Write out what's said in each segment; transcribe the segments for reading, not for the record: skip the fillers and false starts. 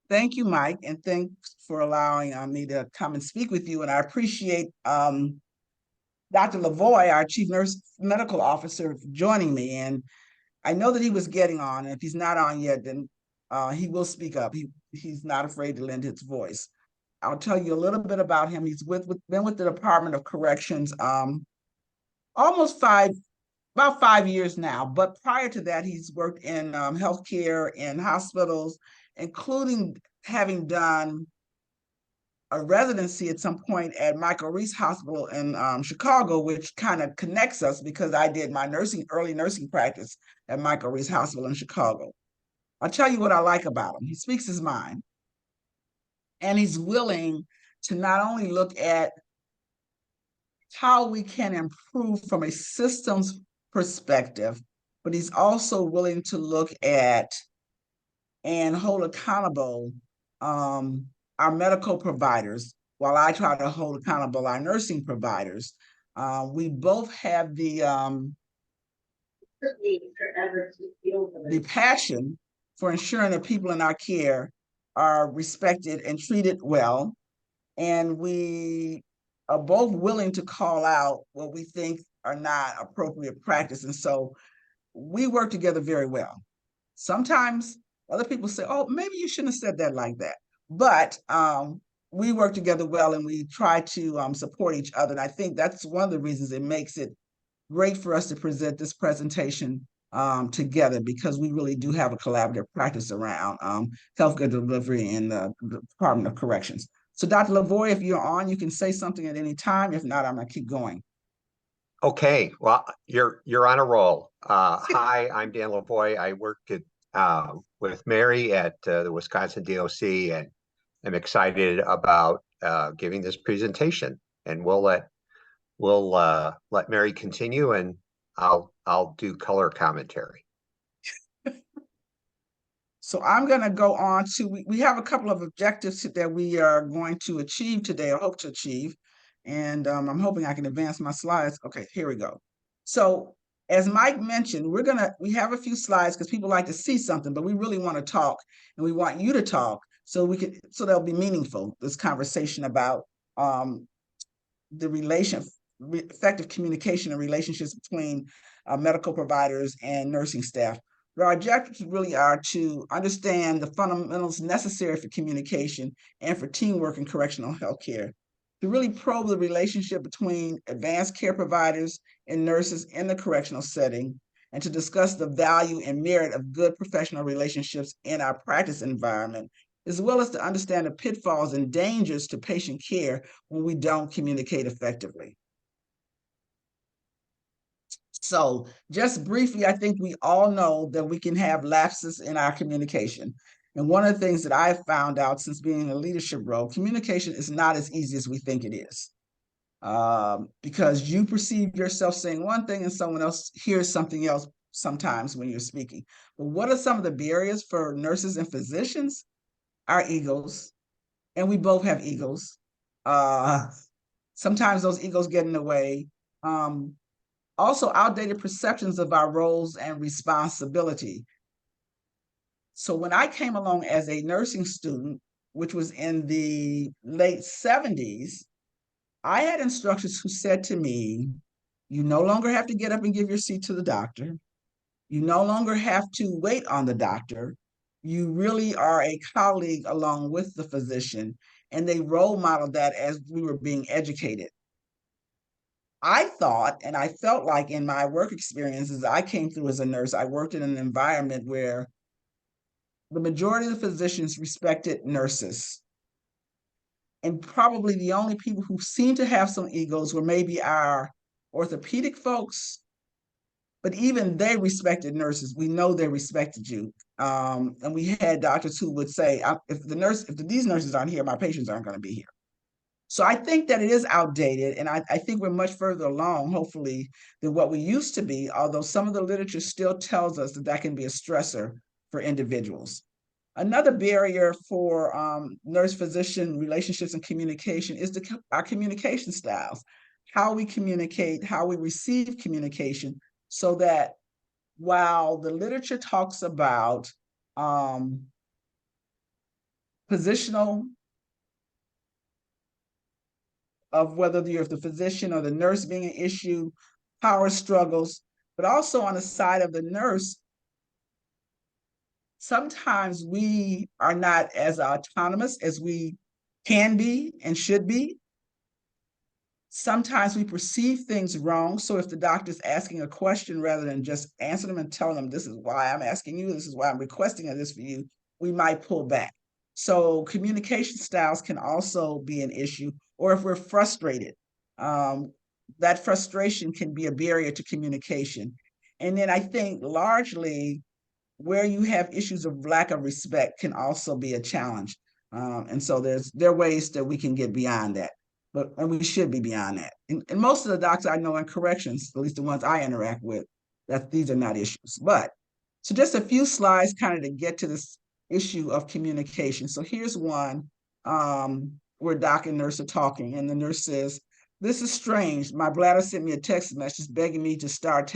Thank you, Mike, and thanks for allowing me to come and speak with you. And I appreciate Dr. LaVoie, our Chief Nurse Medical Officer, joining me. And I know that he was getting on, and if he's not on yet, then he will speak up. He's not afraid to lend his voice. I'll tell you a little bit about him. He's been with the Department of Corrections almost about 5 years now. But prior to that, he's worked in healthcare in hospitals, including having done a residency at some point at Michael Reese Hospital in Chicago, which kind of connects us because I did my early nursing practice at Michael Reese Hospital in Chicago. I'll tell you what I like about him. He speaks his mind, and he's willing to not only look at how we can improve from a systems perspective, but he's also willing to look at and hold accountable our medical providers while I try to hold accountable our nursing providers. We both have the passion for ensuring that people in our care are respected and treated well. And we are both willing to call out what we think are not appropriate practice. And so we work together very well. Sometimes other people say, oh, maybe you shouldn't have said that like that. But we work together well, and we try to support each other. And I think that's one of the reasons it makes it great for us to present this presentation together, because we really do have a collaborative practice around healthcare delivery in the Department of Corrections. So Dr. LaVoie, if you're on, you can say something at any time. If not, I'm gonna keep going. Okay, well, you're on a roll. Hi, I'm Dan LaVoie. I work with Mary at the Wisconsin DOC, and I'm excited about giving this presentation. And we'll let Mary continue, and I'll do color commentary. So I'm going to go on to, we have a couple of objectives that we are going to achieve today, or hope to achieve. And I'm hoping I can advance my slides. Okay, here we go. So as Mike mentioned, we have a few slides because people like to see something, but we really want to talk, and we want you to talk so they'll be meaningful, this conversation about the effective communication and relationships between medical providers and nursing staff. Our objectives really are to understand the fundamentals necessary for communication and for teamwork in correctional healthcare, to really probe the relationship between advanced care providers and nurses in the correctional setting, and to discuss the value and merit of good professional relationships in our practice environment, as well as to understand the pitfalls and dangers to patient care when we don't communicate effectively. So just briefly, I think we all know that we can have lapses in our communication. And one of the things that I've found out since being in a leadership role, communication is not as easy as we think it is. Because you perceive yourself saying one thing and someone else hears something else sometimes when you're speaking. But what are some of the barriers for nurses and physicians? Our egos, and we both have egos. Sometimes those egos get in the way. Also, outdated perceptions of our roles and responsibility. So when I came along as a nursing student, which was in the late 70s, I had instructors who said to me, you no longer have to get up and give your seat to the doctor. You no longer have to wait on the doctor. You really are a colleague along with the physician. And they role modeled that as we were being educated. I thought, and I felt like in my work experiences, I came through as a nurse, I worked in an environment where the majority of the physicians respected nurses. And probably the only people who seemed to have some egos were maybe our orthopedic folks, but even they respected nurses. We know they respected you. And we had doctors who would say, if these nurses aren't here, my patients aren't going to be here. So I think that it is outdated, and I think we're much further along, hopefully, than what we used to be, although some of the literature still tells us that that can be a stressor for individuals. Another barrier for nurse-physician relationships and communication is our communication styles, how we communicate, how we receive communication, so that while the literature talks about positional of whether you're the physician or the nurse being an issue, power struggles, but also on the side of the nurse, sometimes we are not as autonomous as we can be and should be. Sometimes we perceive things wrong. So if the doctor's asking a question, rather than just answer them and telling them, this is why I'm asking you, this is why I'm requesting this for you, we might pull back. So communication styles can also be an issue, or if we're frustrated, that frustration can be a barrier to communication. And then I think largely where you have issues of lack of respect can also be a challenge. And so there are ways that we can get beyond that, and we should be beyond that. And most of the doctors I know in corrections, at least the ones I interact with, that these are not issues. But so just a few slides kind of to get to this issue of communication. So here's one where doc and nurse are talking, and the nurse says, "This is strange. My bladder sent me a text message begging me to start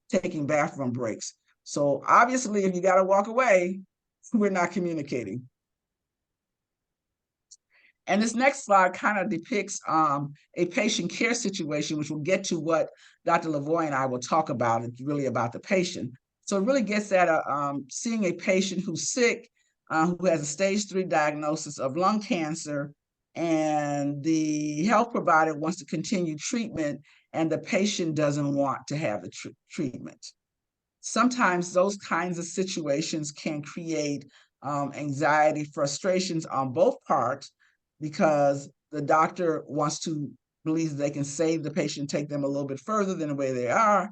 taking bathroom breaks. So obviously, if you got to walk away, we're not communicating." And this next slide kind of depicts a patient care situation, which will get to what Dr. LaVoie and I will talk about. It's really about the patient. So it really gets at seeing a patient who's sick, who has a stage 3 diagnosis of lung cancer, and the health provider wants to continue treatment, and the patient doesn't want to have the treatment. Sometimes those kinds of situations can create anxiety, frustrations on both parts, because the doctor wants to believe they can save the patient, take them a little bit further than the way they are.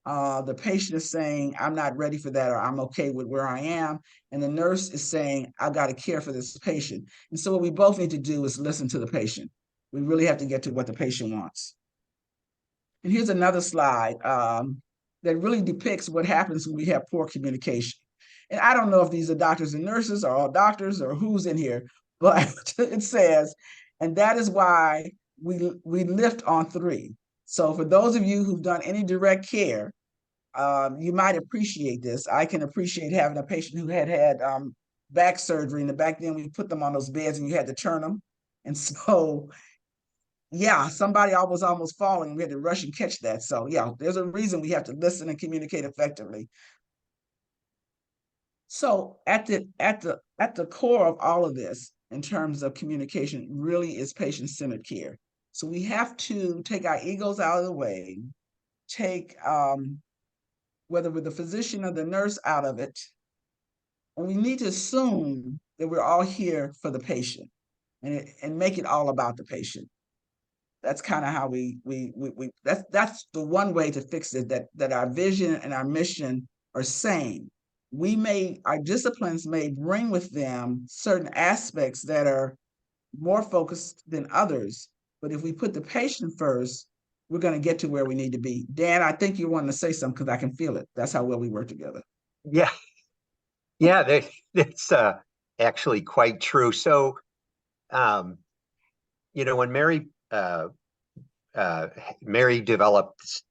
The patient is saying, I'm not ready for that, or I'm okay with where I am. And the nurse is saying, I've got to care for this patient. And so what we both need to do is listen to the patient. We really have to get to what the patient wants. And here's another slide that really depicts what happens when we have poor communication. And I don't know if these are doctors and nurses or all doctors or who's in here, but it says, and that is why we lift on 3. So for those of you who've done any direct care, you might appreciate this. I can appreciate having a patient who had back surgery, and back then we put them on those beds and you had to turn them. And so yeah, somebody was almost falling. We had to rush and catch that. So yeah, there's a reason we have to listen and communicate effectively. So at the core of all of this, in terms of communication, really is patient-centered care. So we have to take our egos out of the way, take whether we're the physician or the nurse out of it, and we need to assume that we're all here for the patient, and make it all about the patient. That's kind of how we that's the one way to fix it, that our vision and our mission are same. Our disciplines may bring with them certain aspects that are more focused than others, but if we put the patient first, we're going to get to where we need to be. Dan, I think you want to say something, because I can feel it. That's how well we work together. Yeah, yeah, that's actually quite true. So, when Mary developed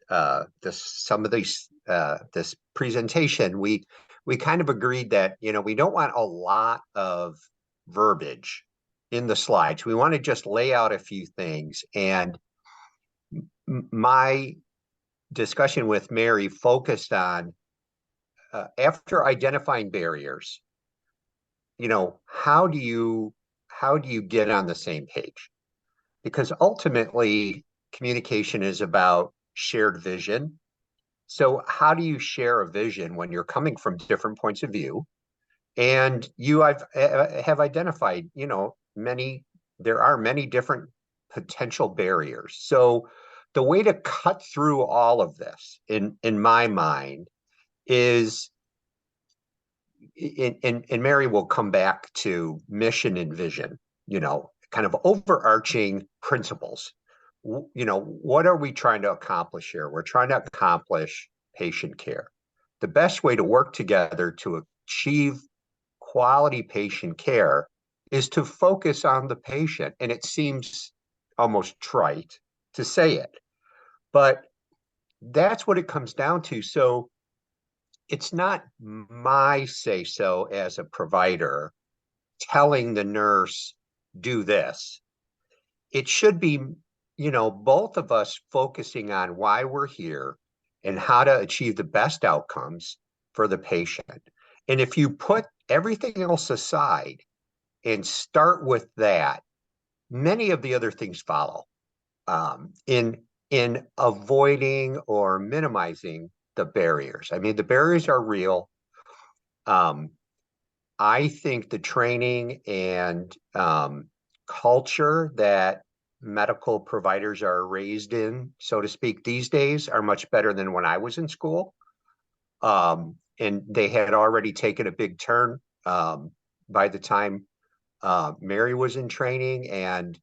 this presentation, we kind of agreed that we don't want a lot of verbiage in the slides. We want to just lay out a few things. And my discussion with Mary focused on after identifying barriers, how do you get on the same page? Because ultimately communication is about shared vision. So how do you share a vision when you're coming from different points of view? And have identified, there are many different potential barriers. So the way to cut through all of this, in my mind, is, and Mary will come back to mission and vision, kind of overarching principles. What are we trying to accomplish here? We're trying to accomplish patient care. The best way to work together to achieve quality patient care is to focus on the patient. And it seems almost trite to say it, but that's what it comes down to. So it's not my say so as a provider telling the nurse, do this. It should be, both of us focusing on why we're here and how to achieve the best outcomes for the patient. And if you put everything else aside and start with that, many of the other things follow. In avoiding or minimizing the barriers. I mean, the barriers are real. Um, I think the training and culture that medical providers are raised in, so to speak, these days are much better than when I was in school. And they had already taken a big turn by the time Mary was in training, and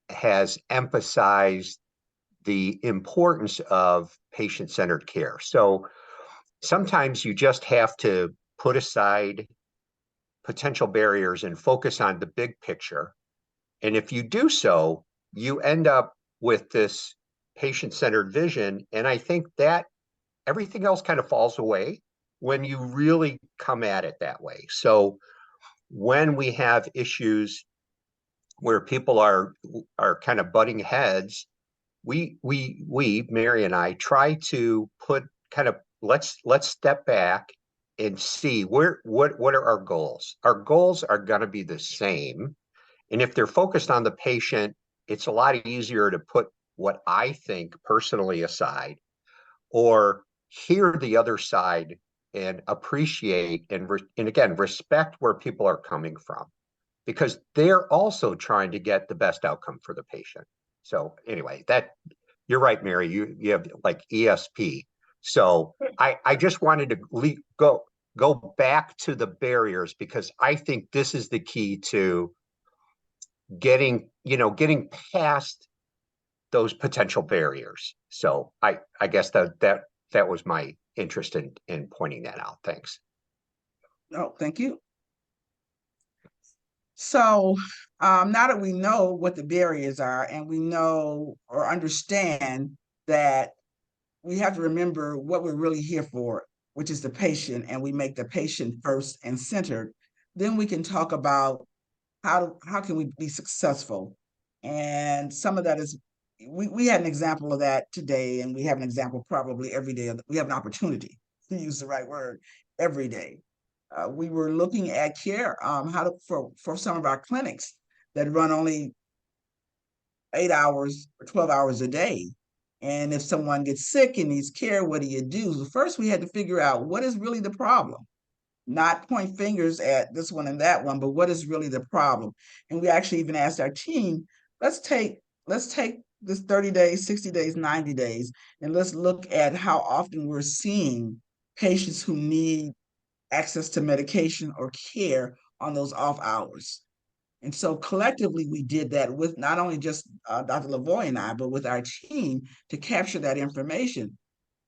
has emphasized the importance of patient-centered care. So sometimes you just have to put aside potential barriers and focus on the big picture. And if you do so, you end up with this patient-centered vision. And I think that everything else kind of falls away when you really come at it that way. So when we have issues where people are kind of butting heads, we Mary and I try to put kind of let's step back and see what are our goals. Our goals are going to be the same, and if they're focused on the patient, it's a lot easier to put what I think personally aside, or hear the other side and appreciate and again respect where people are coming from, because they're also trying to get the best outcome for the patient. So anyway, that you're right, Mary. You have like ESP. So I just wanted to go back to the barriers, because I think this is the key to getting past those potential barriers. So I guess that was my interest in pointing that out. Thanks. Oh, thank you. So now that we know what the barriers are and we know or understand that we have to remember what we're really here for, which is the patient, and we make the patient first and centered, then we can talk about how can we be successful. And some of that is we had an example of that today, and we have an example probably every day. We have an opportunity to use the right word every day. We were looking at care, how to for some of our clinics that run only 8 hours or 12 hours a day. And if someone gets sick and needs care, what do you do? So first, we had to figure out what is really the problem, not point fingers at this one and that one, but what is really the problem. And we actually even asked our team, let's take this 30 days, 60 days, 90 days, and let's look at how often we're seeing patients who need access to medication or care on those off hours. And so collectively, we did that with not only just Dr. LaVoie and I, but with our team to capture that information.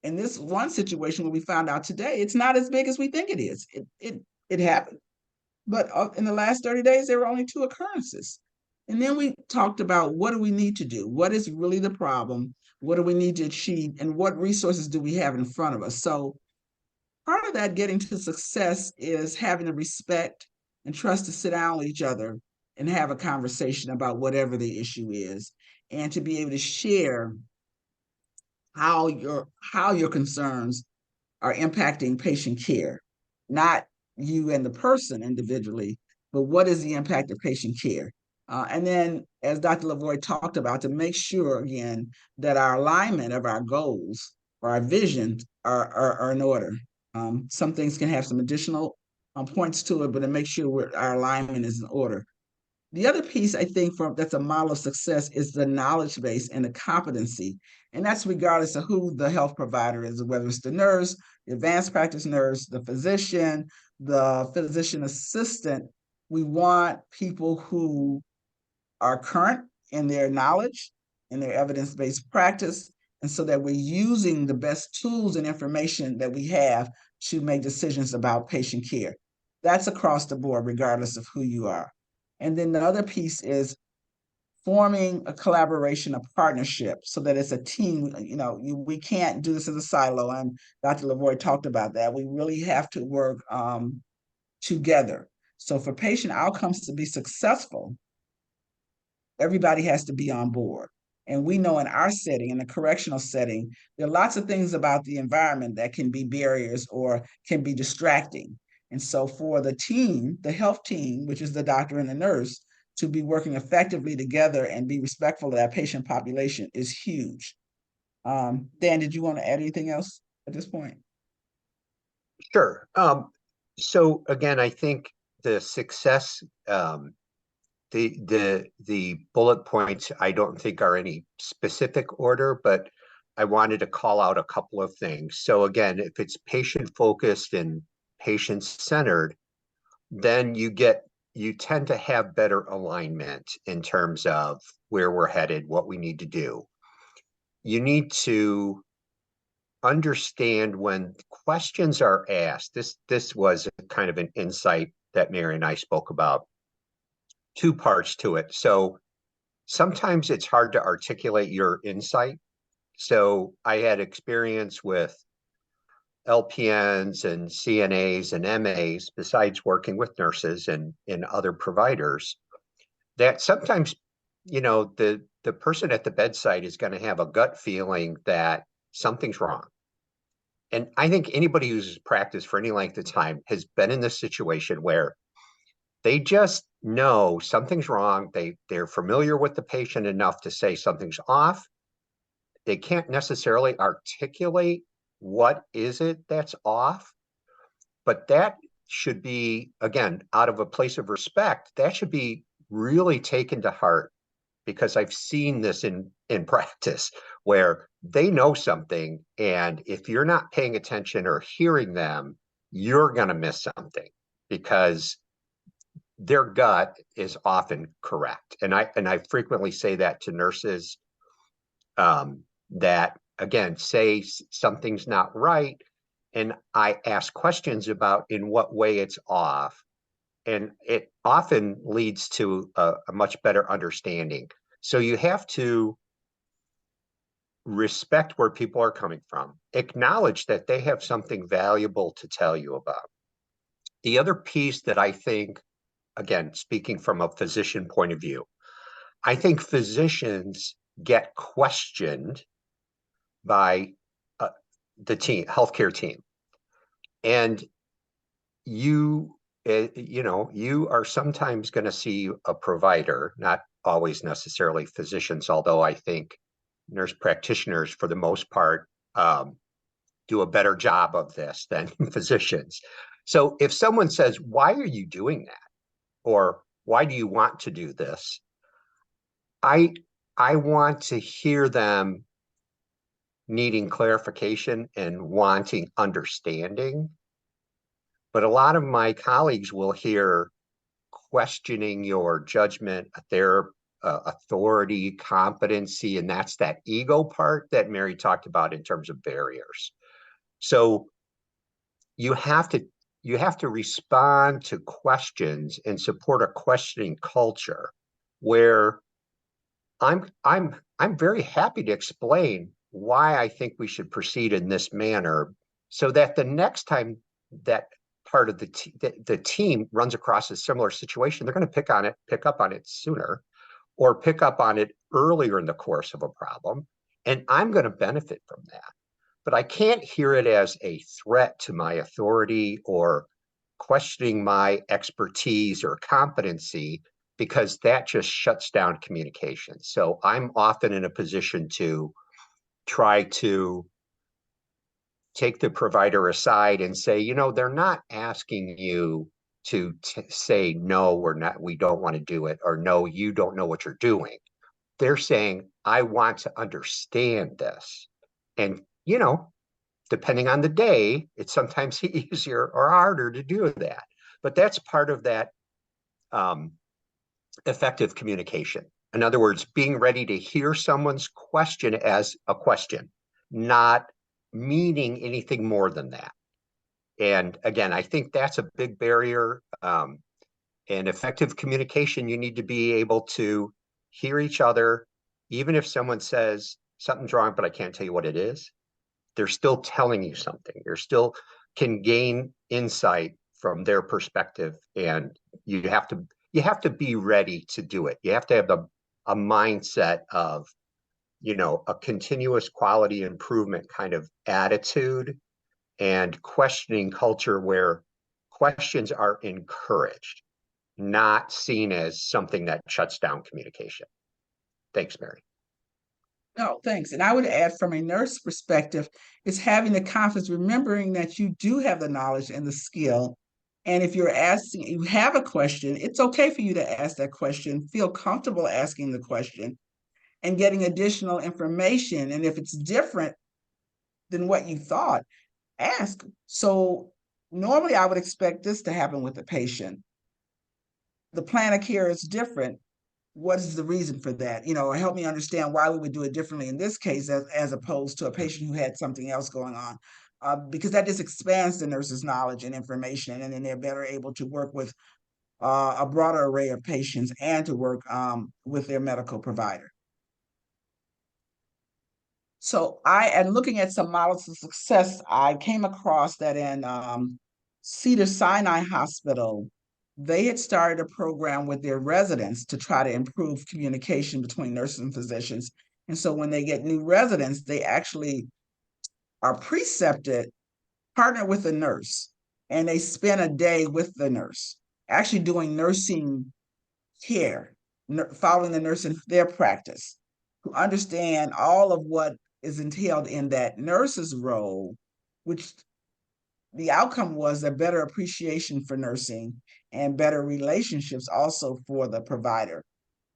In this one situation where we found out today, it's not as big as we think it is. It happened, but in the last 30 days, there were only 2 occurrences. And then we talked about what do we need to do? What is really the problem? What do we need to achieve? And what resources do we have in front of us? So part of that getting to success is having the respect and trust to sit down with each other and have a conversation about whatever the issue is, and to be able to share how your concerns are impacting patient care, not you and the person individually, but what is the impact of patient care. And then, as Dr. LaVoie talked about, to make sure again that our alignment of our goals or our visions are in order. Some things can have some additional points to it, but to make sure our alignment is in order. The other piece I think that's a model of success is the knowledge base and the competency. And that's regardless of who the health provider is, whether it's the nurse, the advanced practice nurse, the physician assistant. We want people who are current in their knowledge, in their evidence-based practice, and so that we're using the best tools and information that we have to make decisions about patient care. That's across the board, regardless of who you are. And then the other piece is forming a collaboration, a partnership, so that it's a team. We can't do this as a silo, and Dr. LaVoie talked about that. We really have to work together. So for patient outcomes to be successful, everybody has to be on board. And we know in our setting, in the correctional setting, there are lots of things about the environment that can be barriers or can be distracting. And so for the team, the health team, which is the doctor and the nurse, to be working effectively together and be respectful of that patient population is huge. Dan, did you want to add anything else at this point? Sure. So again, I think the success, the bullet points, I don't think are any specific order, but I wanted to call out a couple of things. So again, if it's patient focused and patient centered, then you tend to have better alignment in terms of where we're headed, what we need to do. You need to understand when questions are asked. This was kind of an insight that Mary and I spoke about. Two parts to it. So sometimes it's hard to articulate your insight. So I had experience with LPNs and CNAs and MAs, besides working with nurses and other providers, that sometimes, the person at the bedside is going to have a gut feeling that something's wrong. And I think anybody who's practiced for any length of time has been in this situation where they just know something's wrong. They're familiar with the patient enough to say something's off. They can't necessarily articulate what is it that's off, but that should be, again, out of a place of respect, that should be really taken to heart, because I've seen this in practice where they know something, and if you're not paying attention or hearing them, you're going to miss something, because their gut is often correct. And I frequently say that to nurses, that again say something's not right, and I ask questions about in what way it's off, and it often leads to a much better understanding. So you have to respect where people are coming from, acknowledge that they have something valuable to tell you about. The other piece that I think, again, speaking from a physician point of view, I think physicians get questioned by the team, healthcare team. And you are sometimes going to see a provider, not always necessarily physicians, although I think nurse practitioners, for the most part, do a better job of this than physicians. So if someone says, "Why are you doing that?" or "Why do you want to do this?" I want to hear them needing clarification and wanting understanding. But a lot of my colleagues will hear questioning your judgment, their authority, competency, and that's that ego part that Mary talked about in terms of barriers. So you have to respond to questions and support a questioning culture where I'm very happy to explain why I think we should proceed in this manner, so that the next time that part of the team runs across a similar situation, they're going to pick up on it sooner, or pick up on it earlier in the course of a problem, and I'm going to benefit from that. But I can't hear it as a threat to my authority or questioning my expertise or competency, because that just shuts down communication. So I'm often in a position to try to take the provider aside and say, they're not asking you to say, "No, we don't want to do it," or "No, you don't know what you're doing." They're saying, "I want to understand this." And, depending on the day, it's sometimes easier or harder to do that. But that's part of that effective communication. In other words, being ready to hear someone's question as a question, not meaning anything more than that. And again, I think that's a big barrier. And effective communication, you need to be able to hear each other. Even if someone says something's wrong, but I can't tell you what it is, they're still telling you something. You're still can gain insight from their perspective, and you have to be ready to do it. You have to have a mindset of, a continuous quality improvement kind of attitude and questioning culture where questions are encouraged, not seen as something that shuts down communication. Thanks, Mary. No, thanks. And I would add from a nurse perspective, is having the confidence, remembering that you do have the knowledge and the skill. And if you're asking, you have a question, it's okay for you to ask that question, feel comfortable asking the question and getting additional information. And if it's different than what you thought, ask. So normally I would expect this to happen with the patient. The plan of care is different. What is the reason for that? Or help me understand why we would do it differently in this case as opposed to a patient who had something else going on. Because that just expands the nurse's knowledge and information, and then they're better able to work with a broader array of patients and to work with their medical provider. So and looking at some models of success, I came across that in Cedars-Sinai Hospital, they had started a program with their residents to try to improve communication between nurses and physicians. And so when they get new residents, they actually are precepted, partner with a nurse, and they spend a day with the nurse, actually doing nursing care, following the nurse in their practice, to understand all of what is entailed in that nurse's role, which the outcome was a better appreciation for nursing and better relationships also for the provider.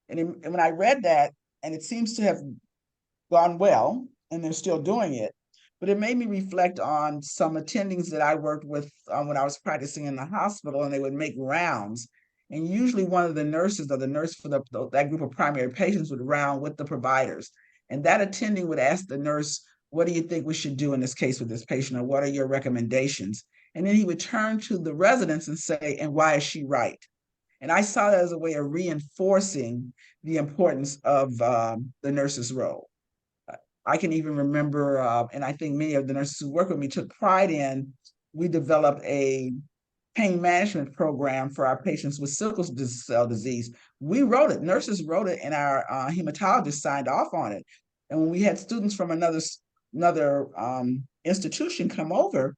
And when I read that, and it seems to have gone well, and they're still doing it, but it made me reflect on some attendings that I worked with when I was practicing in the hospital, and they would make rounds. And usually one of the nurses or the nurse for that group of primary patients would round with the providers. And that attending would ask the nurse, what do you think we should do in this case with this patient? Or what are your recommendations? And then he would turn to the residents and say, and why is she right? And I saw that as a way of reinforcing the importance of the nurse's role. I can even remember, and I think many of the nurses who work with me took pride in, we developed a pain management program for our patients with sickle cell disease. We wrote it, nurses wrote it, and our hematologist signed off on it. And when we had students from another institution come over,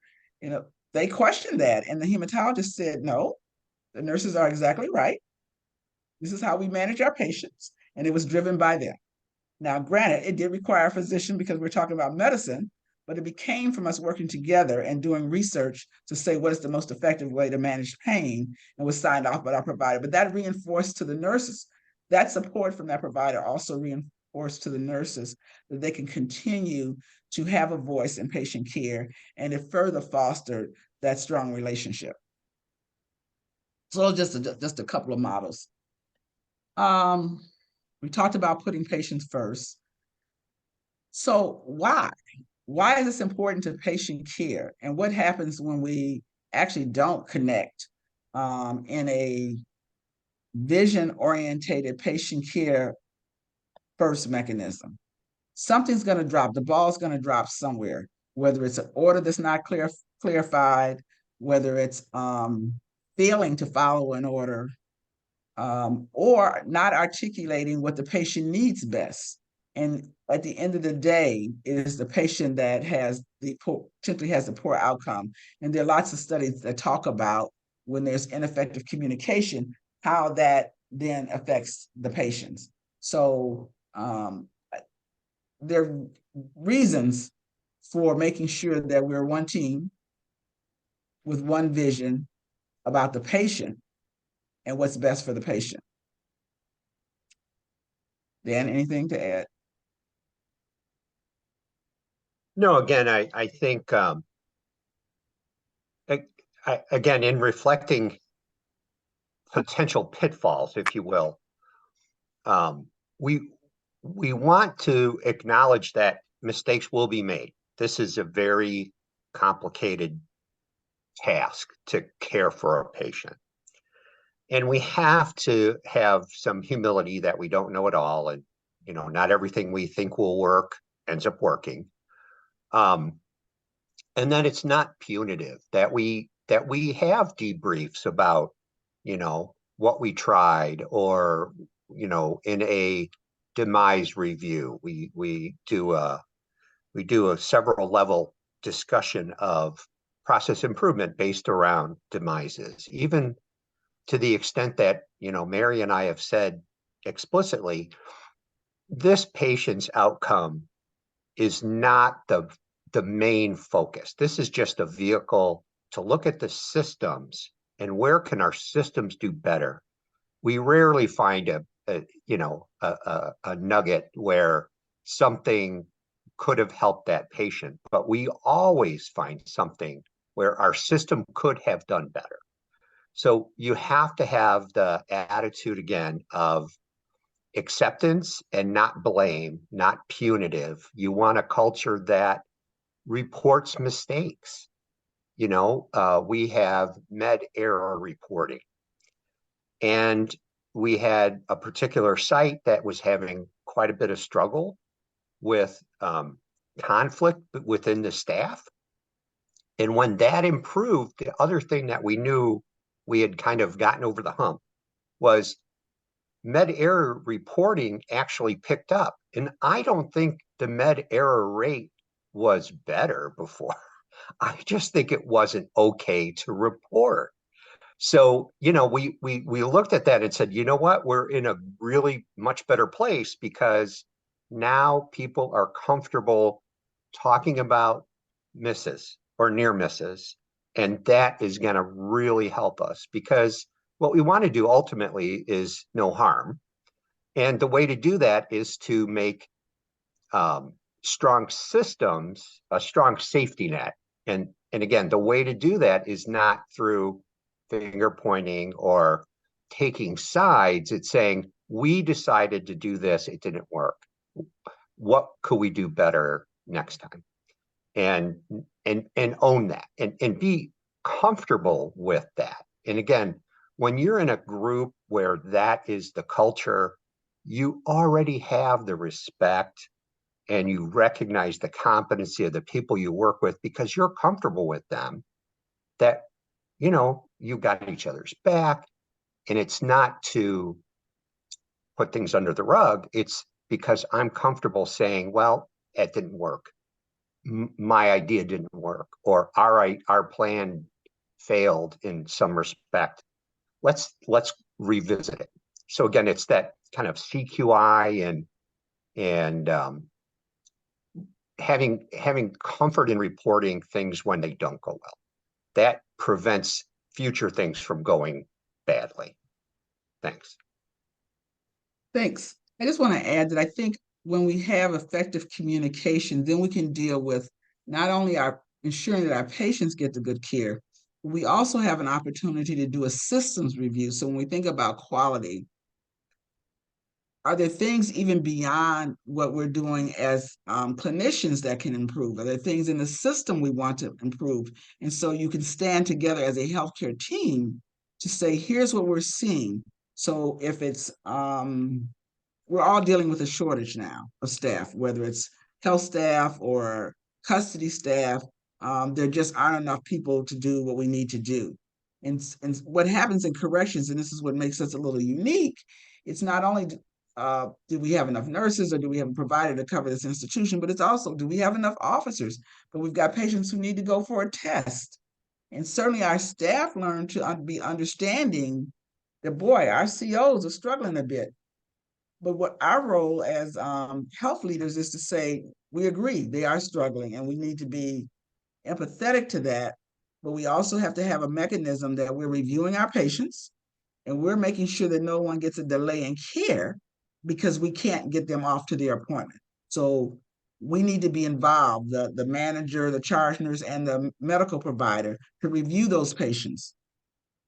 they questioned that. And the hematologist said, no, the nurses are exactly right. This is how we manage our patients. And it was driven by them. Now, granted, it did require a physician because we're talking about medicine, but it became from us working together and doing research to say what is the most effective way to manage pain, and was signed off by our provider. But that reinforced to the nurses, that support from that provider also reinforced to the nurses that they can continue to have a voice in patient care, and it further fostered that strong relationship. So just a couple of models. We talked about putting patients first. So why? Why is this important to patient care? And what happens when we actually don't connect in a vision-orientated patient care first mechanism? Something's going to drop. The ball's going to drop somewhere, whether it's an order that's not clarified, whether it's failing to follow an order, or not articulating what the patient needs best. And at the end of the day, it is the patient that potentially has the poor outcome. And there are lots of studies that talk about when there's ineffective communication, how that then affects the patients. So there are reasons for making sure that we're one team with one vision about the patient and what's best for the patient. Dan, anything to add? No, again, I think, again, in reflecting potential pitfalls, if you will, we want to acknowledge that mistakes will be made. This is a very complicated task to care for a patient. And we have to have some humility that we don't know it all. And, not everything we think will work ends up working. And then it's not punitive, that we that we have debriefs about, what we tried, or, in a demise review, we do a several level discussion of process improvement based around demises, even to the extent that, Mary and I have said explicitly, this patient's outcome is not the main focus. This is just a vehicle to look at the systems and where can our systems do better. We rarely find a nugget where something could have helped that patient, but we always find something where our system could have done better. So you have to have the attitude again of acceptance and not blame, not punitive. You want a culture that reports mistakes. We have med error reporting, and we had a particular site that was having quite a bit of struggle with conflict within the staff. And when that improved, the other thing that we knew we had kind of gotten over the hump was med error reporting actually picked up. And I don't think the med error rate was better before. I just think it wasn't okay to report. So, we looked at that and said, you know what, we're in a really much better place because now people are comfortable talking about misses or near misses. And that is going to really help us, because what we want to do ultimately is no harm. And the way to do that is to make strong systems a strong safety net. And again, the way to do that is not through finger pointing or taking sides. It's saying, we decided to do this, it didn't work. What could we do better next time? And own that and be comfortable with that. And again, when you're in a group where that is the culture, you already have the respect and you recognize the competency of the people you work with because you're comfortable with them, that, you got each other's back. And it's not to put things under the rug. It's because I'm comfortable saying, well, it didn't work. My idea didn't work, or our plan failed in some respect. Let's revisit it. So again, it's that kind of CQI and having comfort in reporting things when they don't go well. That prevents future things from going badly. Thanks. Thanks. I just want to add that I think when we have effective communication, then we can deal with not only our ensuring that our patients get the good care, we also have an opportunity to do a systems review. So when we think about quality, are there things even beyond what we're doing as clinicians that can improve? Are there things in the system we want to improve? And so you can stand together as a healthcare team to say, here's what we're seeing. So if it's we're all dealing with a shortage now of staff, whether it's health staff or custody staff. There just aren't enough people to do what we need to do. And what happens in corrections, and this is what makes us a little unique, it's not only do we have enough nurses or do we have a provider to cover this institution, but it's also, do we have enough officers? But we've got patients who need to go for a test. And certainly our staff learn to be understanding that, boy, our COs are struggling a bit. But what our role as health leaders is to say, we agree they are struggling and we need to be empathetic to that. But we also have to have a mechanism that we're reviewing our patients and we're making sure that no one gets a delay in care because we can't get them off to their appointment. So we need to be involved, the manager, the charge nurse, and the medical provider to review those patients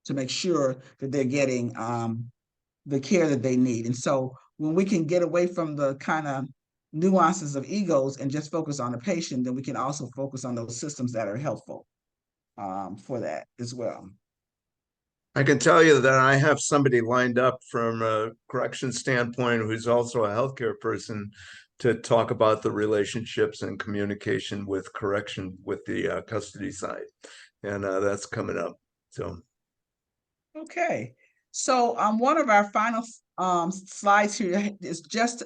to make sure that they're getting the care that they need. And so when we can get away from the kind of nuances of egos and just focus on the patient, then we can also focus on those systems that are helpful for that as well. I can tell you that I have somebody lined up from a correction standpoint who's also a healthcare person to talk about the relationships and communication with correction with the custody side. and that's coming up. So Okay. So one of our final slides here is just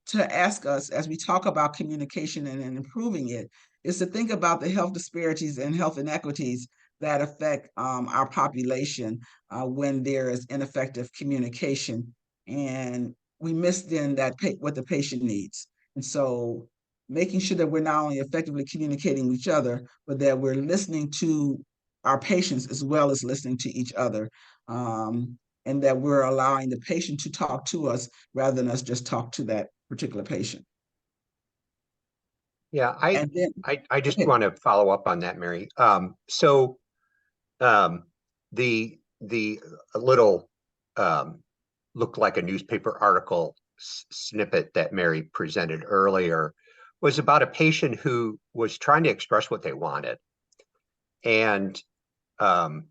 to ask us, as we talk about communication and improving it, is to think about the health disparities and health inequities that affect our population when there is ineffective communication. And we miss then that what the patient needs. And so making sure that we're not only effectively communicating with each other, but that we're listening to our patients as well as listening to each other, and that we're allowing the patient to talk to us rather than us just talk to that particular patient. Yeah, I And then, I just want to follow up on that, Mary. So the little looked like a newspaper article snippet that Mary presented earlier was about a patient who was trying to express what they wanted, and um,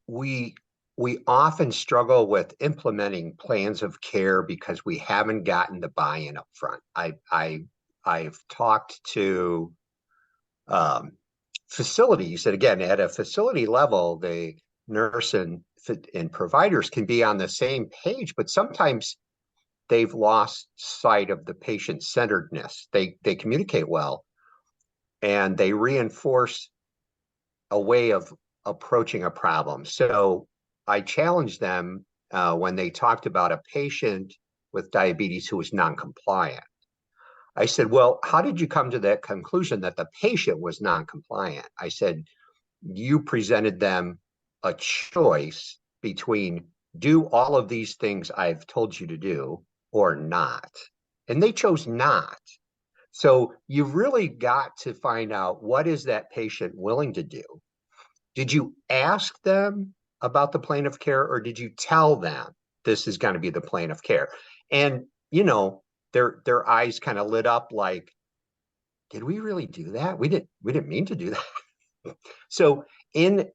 we we often struggle with implementing plans of care because we haven't gotten the buy-in up front. I've talked to um, facilities, and again, at a facility level, the nurse and providers can be on the same page, but sometimes they've lost sight of the patient-centeredness. They communicate well, and they reinforce a way of approaching a problem. So I challenged them when they talked about a patient with diabetes who was non-compliant. I said, well, how did you come to that conclusion that the patient was non-compliant? I said, you presented them a choice between do all of these things I've told you to do or not. And they chose not. So you've really got to find out what is that patient willing to do. Did you ask them about the plan of care, or did you tell them this is going to be the plan of care? And their eyes kind of lit up like, did we really do that? We didn't mean to do that. So in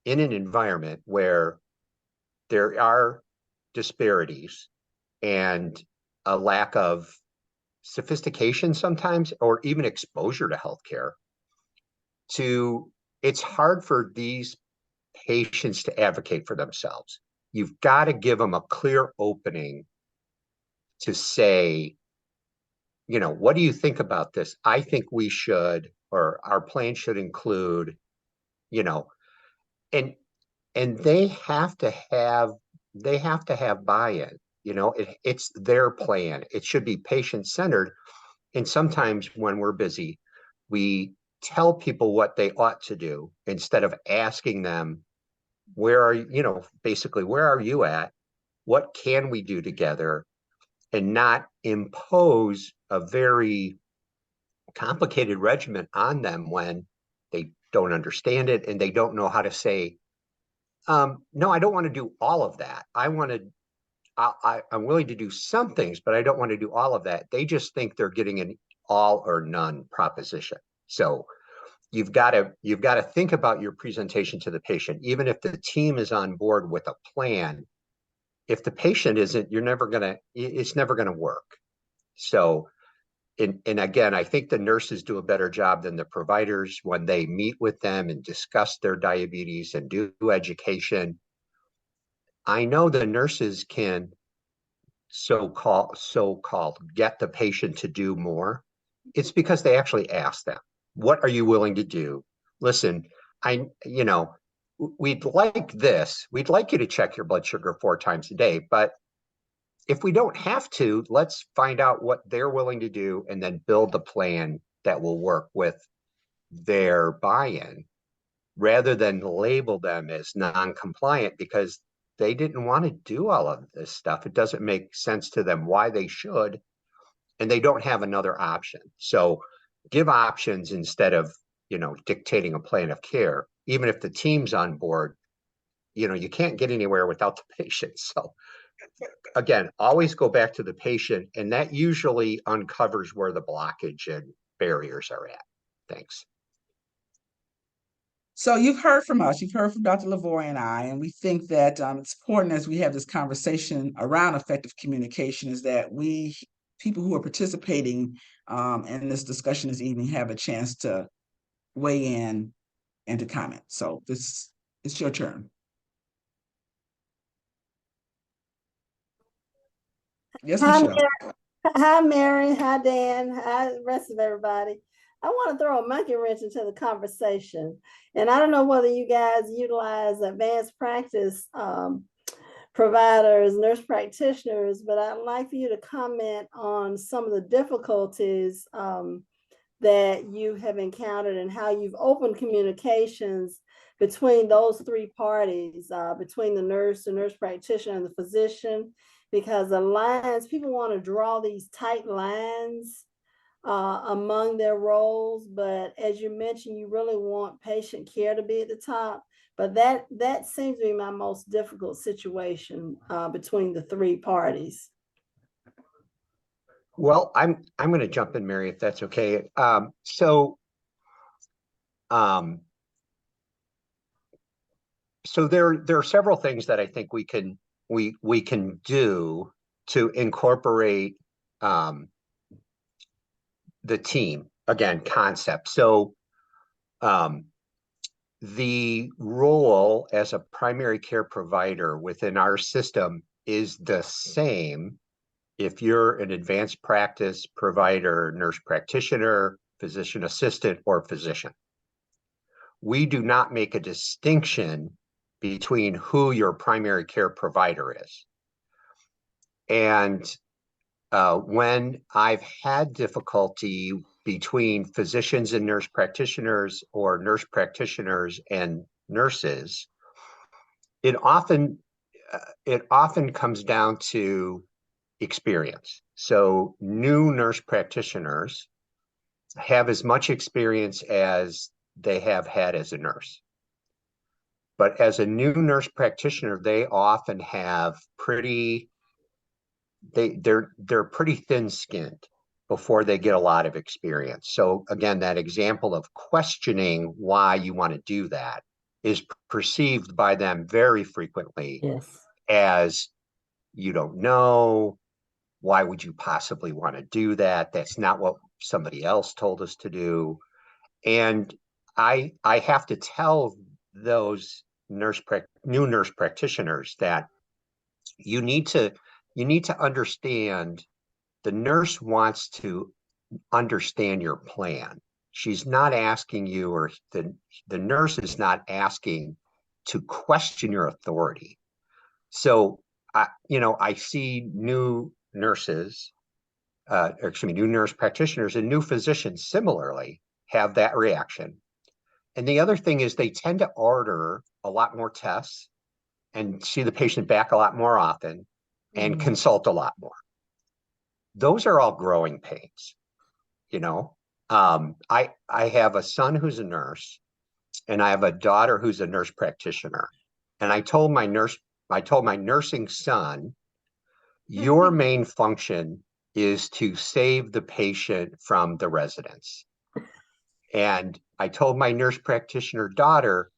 in an environment where there are disparities and a lack of sophistication sometimes, or even exposure to healthcare, it's hard for these patients to advocate for themselves. You've got to give them a clear opening to say, what do you think about this? I think we should, or our plan should include, you know, and they have to have buy-in. It's their plan. It should be patient-centered. And sometimes when we're busy, we tell people what they ought to do instead of asking them, basically, where are you at? What can we do together? And not impose a very complicated regimen on them when they don't understand it and they don't know how to say, no, I don't want to do all of that. I'm willing to do some things, but I don't want to do all of that. They just think they're getting an all or none proposition. So you've got to think about your presentation to the patient, even if the team is on board with a plan. If the patient isn't, it's never gonna work. So, and again, I think the nurses do a better job than the providers when they meet with them and discuss their diabetes and do education. I know the nurses can so-called get the patient to do more. It's because they actually ask them, what are you willing to do? Listen, we'd like this. We'd like you to check your blood sugar 4 times a day, but if we don't have to, let's find out what they're willing to do and then build the plan that will work with their buy-in, rather than label them as non-compliant because they didn't want to do all of this stuff. It doesn't make sense to them why they should, and they don't have another option. So give options instead of, dictating a plan of care. Even if the team's on board, you can't get anywhere without the patient. So again, always go back to the patient, and that usually uncovers where the blockage and barriers are at. Thanks. So you've heard from us, you've heard from Dr. LaVoie and I, and we think that it's important as we have this conversation around effective communication is that people who are participating in this discussion this evening, have a chance to weigh in and to comment. So it's your turn. Yes, Hi, Michelle. Mary. Hi, Mary. Hi, Dan. Hi, the rest of everybody. I want to throw a monkey wrench into the conversation. And I don't know whether you guys utilize advanced practice providers, nurse practitioners, but I'd like for you to comment on some of the difficulties that you have encountered and how you've opened communications between those three parties, between the nurse practitioner, and the physician, because the lines, people want to draw these tight lines among their roles, but as you mentioned, you really want patient care to be at the top. But that seems to be my most difficult situation between the three parties. Well, I'm going to jump in, Mary, if that's okay. So there are several things that I think we can do to incorporate the team, again, concept. So the role as a primary care provider within our system is the same if you're an advanced practice provider, nurse practitioner, physician assistant, or physician. We do not make a distinction between who your primary care provider is. And when I've had difficulty between physicians and nurse practitioners, or nurse practitioners and nurses, it often comes down to experience. So new nurse practitioners have as much experience as they have had as a nurse. But as a new nurse practitioner, they often have they're pretty thin-skinned before they get a lot of experience. So again, that example of questioning why you want to do that is perceived by them very frequently as, you don't know, why would you possibly want to do that? That's not what somebody else told us to do. And I have to tell those new nurse practitioners that you need to understand the nurse wants to understand your plan. She's not asking you, or the nurse is not asking to question your authority. So I see new nurses, new nurse practitioners and new physicians similarly have that reaction. And the other thing is they tend to order a lot more tests and see the patient back a lot more often and consult a lot more. Those are all growing pains, I have a son who's a nurse, and I have a daughter who's a nurse practitioner. And I told my nursing son, your main function is to save the patient from the residents. And I told my nurse practitioner daughter,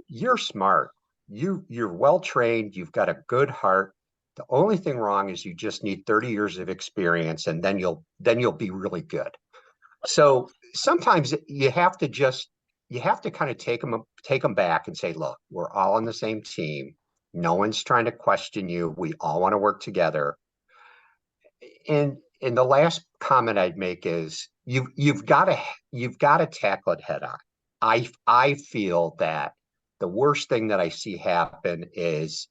you're smart. You're well trained. You've got a good heart. The only thing wrong is you just need 30 years of experience, and then you'll be really good. So sometimes you have to kind of take them back and say, look, we're all on the same team. No one's trying to question you. We all want to work together. And the last comment I'd make is you've got to tackle it head on. I feel that the worst thing that I see happen is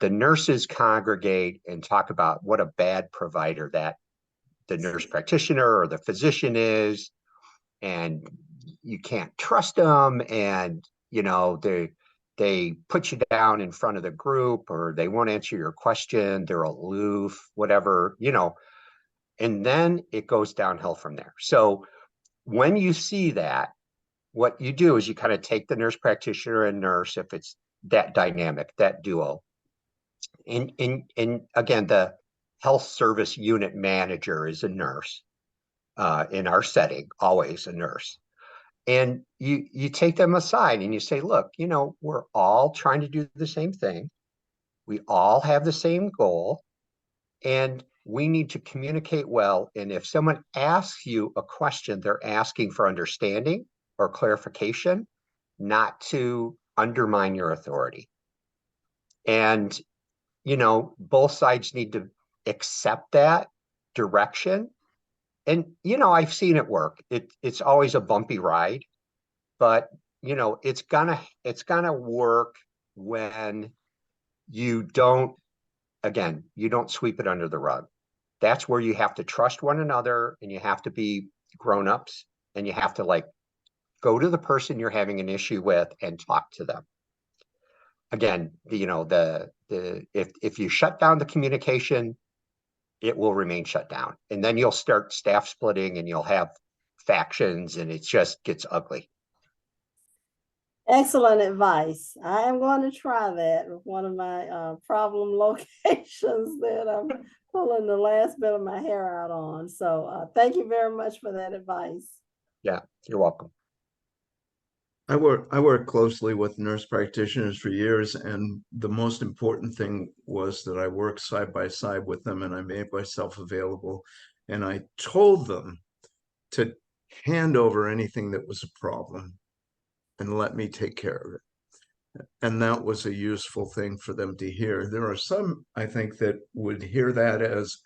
the nurses congregate and talk about what a bad provider that the nurse practitioner or the physician is, and you can't trust them, and they put you down in front of the group, or they won't answer your question, they're aloof, whatever, and then it goes downhill from there. So when you see that, what you do is you kind of take the nurse practitioner and nurse, if it's that dynamic, that duo, and again, the health service unit manager is a nurse in our setting, always a nurse. And you take them aside and you say, look, we're all trying to do the same thing. We all have the same goal, and we need to communicate well. And if someone asks you a question, they're asking for understanding or clarification. not to undermine your authority. And, both sides need to accept that direction. And, I've seen it work. It's always a bumpy ride, but, it's gonna work when you don't sweep it under the rug. That's where you have to trust one another, and you have to be grown-ups, and you have to go to the person you're having an issue with and talk to them. Again, if you shut down the communication, it will remain shut down. And then you'll start staff splitting, and you'll have factions, and it just gets ugly. Excellent advice. I am going to try that with one of my problem locations that I'm pulling the last bit of my hair out on. So thank you very much for that advice. Yeah, you're welcome. I work closely with nurse practitioners for years, and the most important thing was that I worked side by side with them, and I made myself available, and I told them to hand over anything that was a problem and let me take care of it. And that was a useful thing for them to hear. There are some, I think, that would hear that as,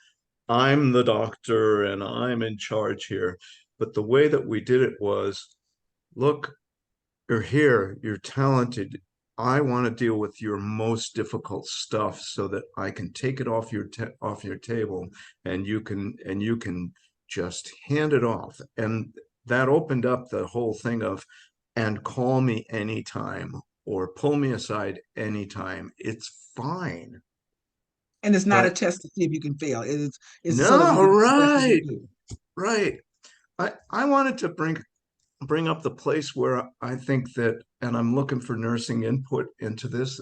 I'm the doctor and I'm in charge here. But the way that we did it was, look, you're here, you're talented. I want to deal with your most difficult stuff so that I can take it off your table, and you can just hand it off. And that opened up the whole thing of, and call me anytime or pull me aside anytime. It's fine. And it's not a test to see if you can fail. It's no, so that right. I wanted to bring up the place where I think that, and I'm looking for nursing input into this,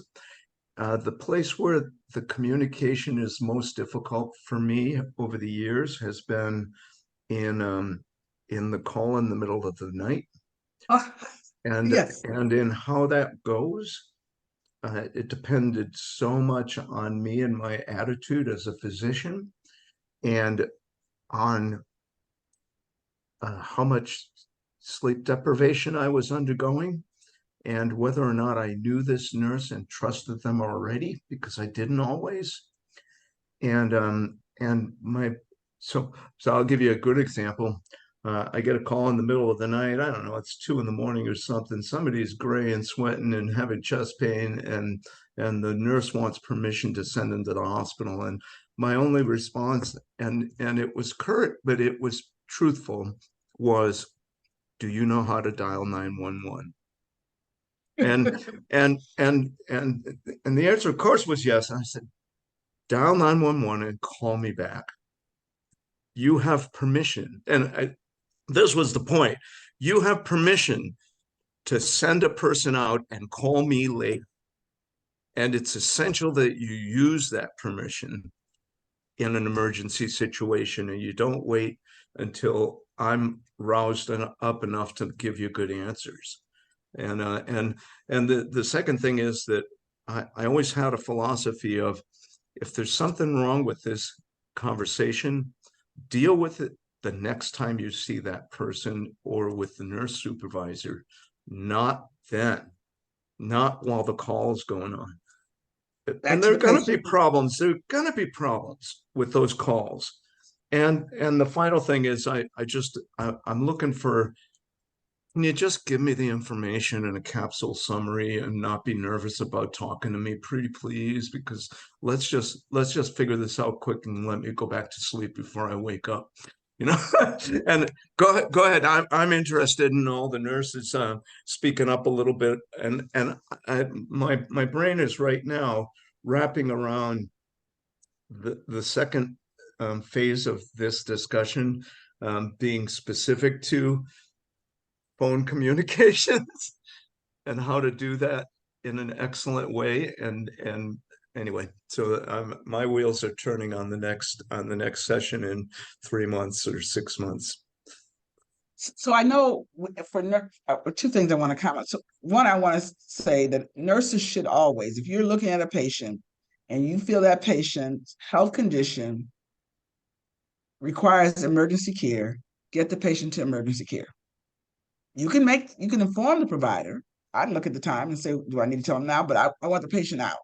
the place where the communication is most difficult for me over the years has been in the call in the middle of the night. And yes. And in how that goes, it depended so much on me and my attitude as a physician, and on how much sleep deprivation I was undergoing, and whether or not I knew this nurse and trusted them already, because I didn't always. So I'll give you a good example. I get a call in the middle of the night. I don't know, it's 2 a.m. or something. Somebody's gray and sweating and having chest pain, and the nurse wants permission to send them to the hospital. And my only response, and it was curt, but it was truthful, was, do you know how to dial 911? And the answer, of course, was yes. And I said, dial 911 and call me back. You have permission. And this was the point. You have permission to send a person out and call me later. And it's essential that you use that permission in an emergency situation, and you don't wait until I'm roused up enough to give you good answers. And the second thing is that I always had a philosophy of, if there's something wrong with this conversation, deal with it the next time you see that person or with the nurse supervisor, not then, not while the call is going on. And there are going to be problems. There are going to be problems with those calls. And the final thing is, I'm looking for, can you just give me the information in a capsule summary and not be nervous about talking to me, pretty please? Because let's just figure this out quick and let me go back to sleep before I wake up. And go ahead. I'm interested in all the nurses speaking up a little bit, and my brain is right now wrapping around the second phase of this discussion, being specific to phone communications and how to do that in an excellent way. And anyway, so my wheels are turning on the next session in 3 months or 6 months. So I know for two things I want to comment. So one, I want to say that nurses should always, if you're looking at a patient and you feel that patient's health condition requires emergency care, get the patient to emergency care. You can inform the provider, I'd look at the time and say, do I need to tell them now? But I want the patient out.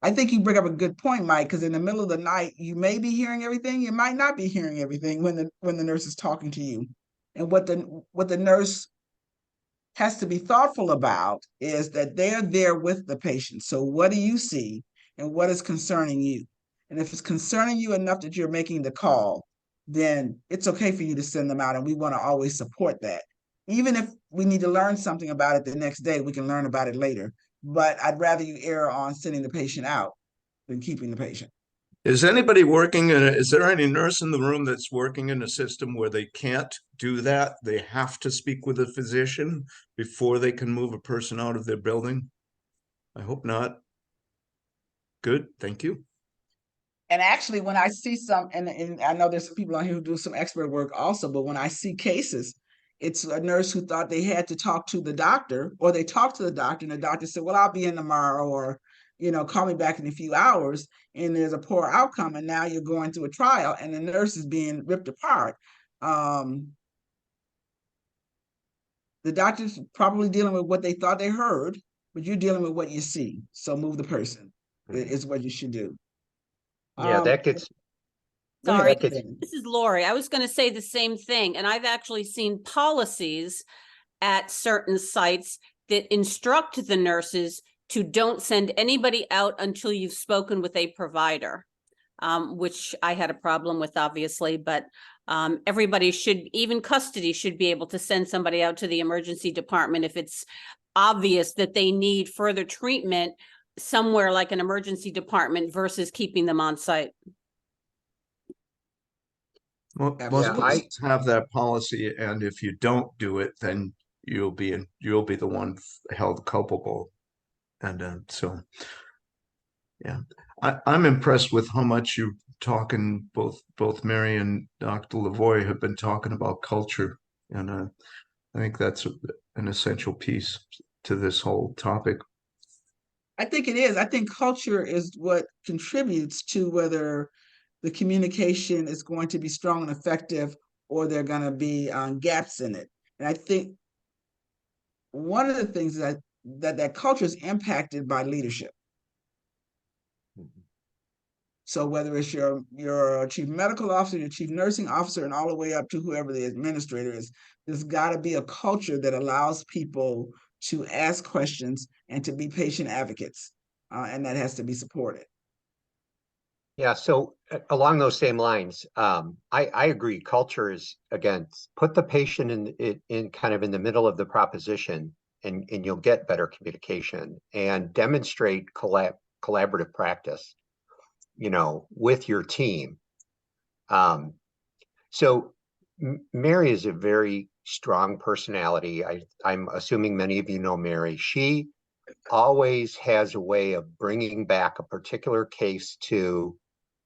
I think you bring up a good point, Mike, because in the middle of the night, you may be hearing everything, you might not be hearing everything when the nurse is talking to you. And what the nurse has to be thoughtful about is that they're there with the patient. So what do you see and what is concerning you? And if it's concerning you enough that you're making the call, then it's okay for you to send them out. And we want to always support that. Even if we need to learn something about it the next day, we can learn about it later. But I'd rather you err on sending the patient out than keeping the patient. Is anybody working is there any nurse in the room that's working in a system where they can't do that? They have to speak with a physician before they can move a person out of their building? I hope not. Good, thank you. And actually, when I see some, and I know there's some people on here who do some expert work also, but when I see cases, it's a nurse who thought they had to talk to the doctor, or they talked to the doctor, and the doctor said, well, I'll be in tomorrow, or, call me back in a few hours, and there's a poor outcome, and now you're going through a trial, and the nurse is being ripped apart. The doctor's probably dealing with what they thought they heard, but you're dealing with what you see. So move the person is what you should do. Yeah, that gets. Sorry, that gets- this is Lori. I was going to say the same thing. And I've actually seen policies at certain sites that instruct the nurses to don't send anybody out until you've spoken with a provider, which I had a problem with, obviously, but everybody should, even custody should be able to send somebody out to the emergency department if it's obvious that they need further treatment somewhere like an emergency department versus keeping them on site. Well, most places have that policy, and if you don't do it, then you'll be the one held culpable. And so, yeah, I'm impressed with how much you talking. Both Mary and Dr. LaVoie have been talking about culture, and I think that's an essential piece to this whole topic. I think it is. I think culture is what contributes to whether the communication is going to be strong and effective, or there are going to be gaps in it. And I think one of the things that culture is impacted by leadership. So whether it's your chief medical officer, your chief nursing officer, and all the way up to whoever the administrator is, there's got to be a culture that allows people to ask questions and to be patient advocates, and that has to be supported. Yeah, so along those same lines, I agree. Culture is, again, put the patient in kind of in the middle of the proposition, and you'll get better communication, and demonstrate collaborative practice, with your team. So Mary is a very strong personality. I'm assuming many of you know Mary. She always has a way of bringing back a particular case to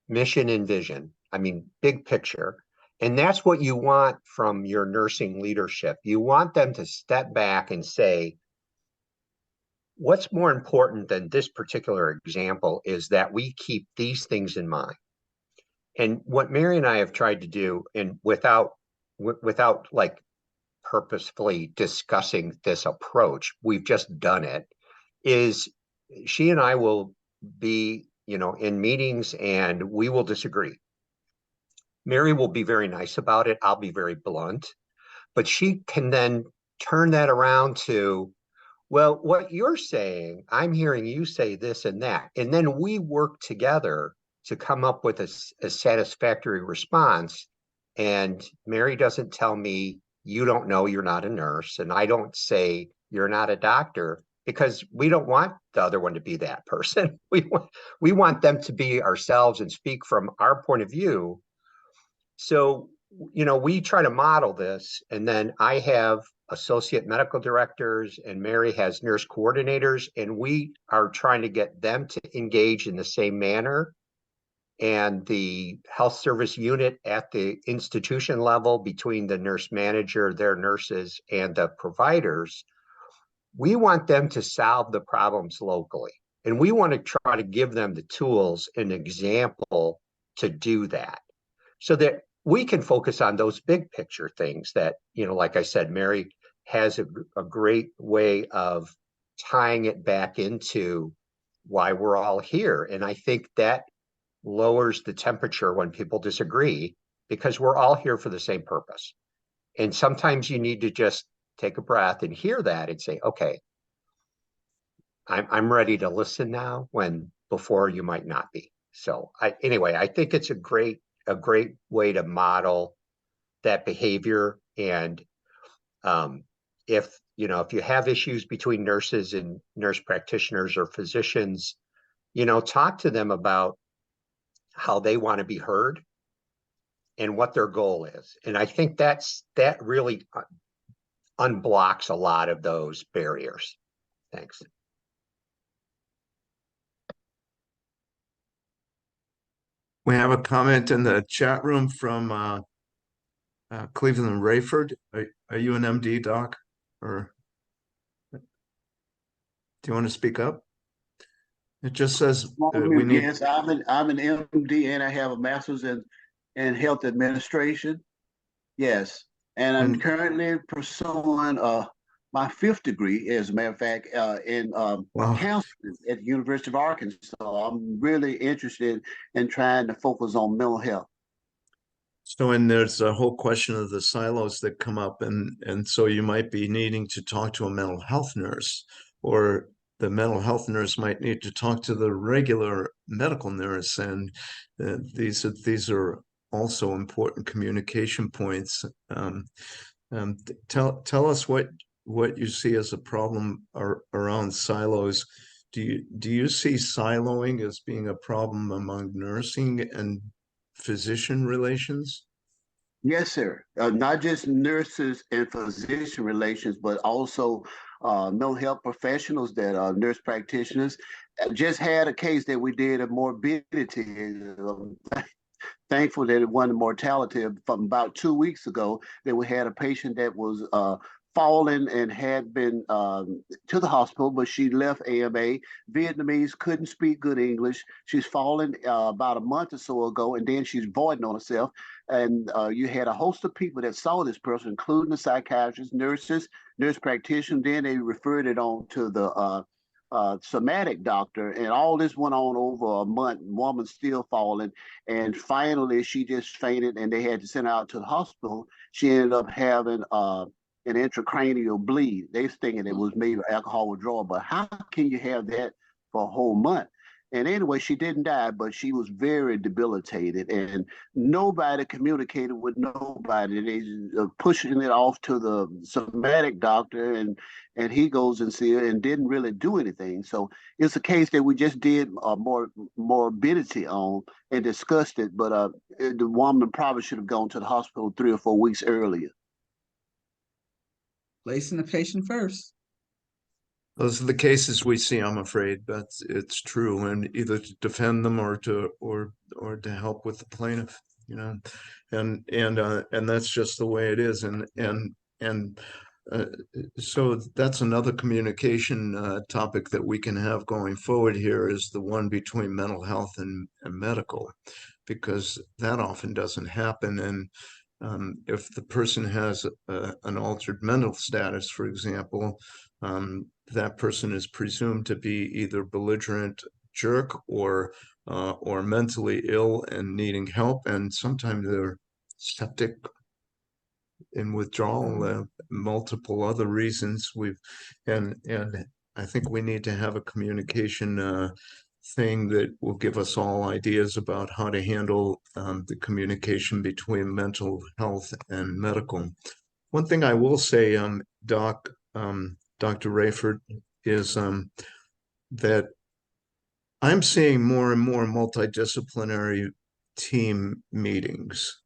mission and vision. I mean, big picture. And that's what you want from your nursing leadership. You want them to step back and say, what's more important than this particular example is that we keep these things in mind. And what Mary and I have tried to do, and without like purposefully discussing this approach, we've just done it, is she and I will be in meetings, and we will disagree. Mary will be very nice about it. I'll be very blunt, but she can then turn that around to, well, what you're saying, I'm hearing you say this and that. And then we work together to come up with a satisfactory response. And Mary doesn't tell me, you don't know, you're not a nurse. And I don't say, you're not a doctor, because we don't want the other one to be that person. We want them to be ourselves and speak from our point of view. So, we try to model this, and then I have associate medical directors and Mary has nurse coordinators, and we are trying to get them to engage in the same manner. And the health service unit at the institution level, between the nurse manager, their nurses, and the providers, we want them to solve the problems locally. And we want to try to give them the tools and example to do that, so that we can focus on those big picture things that, like I said, Mary has a great way of tying it back into why we're all here. And I think that lowers the temperature when people disagree, because we're all here for the same purpose. And sometimes you need to just take a breath and hear that and say, okay, I'm ready to listen now, when before you might not be. So anyway, I think it's a great way to model that behavior. And if you have issues between nurses and nurse practitioners or physicians, talk to them about how they want to be heard and what their goal is. And I think that really unblocks a lot of those barriers. Thanks. We have a comment in the chat room from Cleveland Rayford. Are you an MD, Doc? Or do you want to speak up? It just says we need. Yes, I'm an MD and I have a master's in health administration. Yes, and I'm currently pursuing my fifth degree, as a matter of fact, in Wow. counseling at the University of Arkansas. I'm really interested in trying to focus on mental health. So, and there's a whole question of the silos that come up, and so you might be needing to talk to a mental health nurse, or the mental health nurse might need to talk to the regular medical nurse, and these are also important communication points. Tell us what you see as a problem around silos. Do you see siloing as being a problem among nursing and physician relations? Yes, sir. Not just nurses and physician relations, but also mental health professionals that are nurse practitioners. Just had a case that we did of morbidity. Thankful that it wasn't mortality. From about 2 weeks ago, that we had a patient that was fallen and had been to the hospital, but she left AMA. Vietnamese, couldn't speak good English. She's fallen about a month or so ago, and then she's voiding on herself. And you had a host of people that saw this person, including the psychiatrists, nurses, nurse practitioners. Then they referred it on to the somatic doctor, and all this went on over a month. Woman still falling, and finally she just fainted, and they had to send her out to the hospital. She ended up having an intracranial bleed. They was thinking it was maybe alcohol withdrawal, but how can you have that for a whole month? And anyway, she didn't die, but she was very debilitated, and nobody communicated with nobody. They pushing it off to the somatic doctor, and he goes and see her and didn't really do anything. So it's a case that we just did more morbidity on and discussed it, but the woman probably should have gone to the hospital 3 or 4 weeks earlier. Placing the patient first. Those are the cases we see, I'm afraid. It's true, and either to defend them or to help with the plaintiff, and that's just the way it is. So that's another communication topic that we can have going forward here, is the one between mental health and medical, because that often doesn't happen. And if the person has an altered mental status, for example, that person is presumed to be either belligerent jerk or mentally ill and needing help, and sometimes they're septic in withdrawal, multiple other reasons. And I think we need to have a communication thing that will give us all ideas about how to handle the communication between mental health and medical. One thing I will say, Dr. Rayford, is that I'm seeing more and more multidisciplinary team meetings,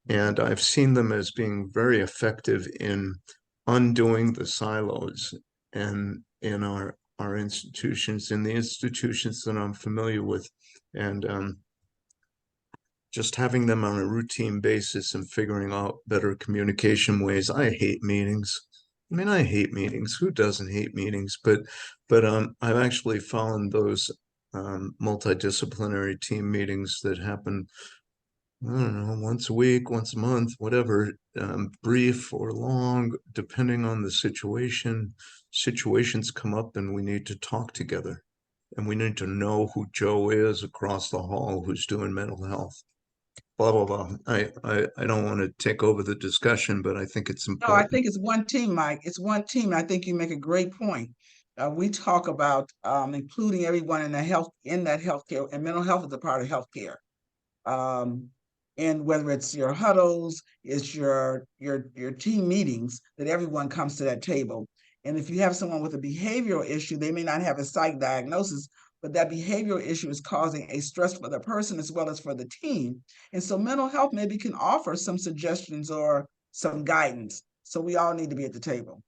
and I've seen them as being very effective in undoing the silos and in our institutions, in the institutions that I'm familiar with, and just having them on a routine basis and figuring out better communication ways. I hate meetings. I mean, I hate meetings. Who doesn't hate meetings? But I've actually found those multidisciplinary team meetings that happen, I don't know, once a week, once a month, whatever, brief or long, depending on the situation, situations come up and we need to talk together. And we need to know who Joe is across the hall who's doing mental health. Blah, blah, blah. I don't want to take over the discussion, but I think it's No, I important. think it's one team, Mike. It's one team. I think you make a great point. We talk about including everyone in that healthcare, and mental health is a part of healthcare. And whether it's your huddles, it's your team meetings, that everyone comes to that table. And if you have someone with a behavioral issue, they may not have a psych diagnosis, but that behavioral issue is causing a stress for the person as well as for the team. And so mental health maybe can offer some suggestions or some guidance. So we all need to be at the table.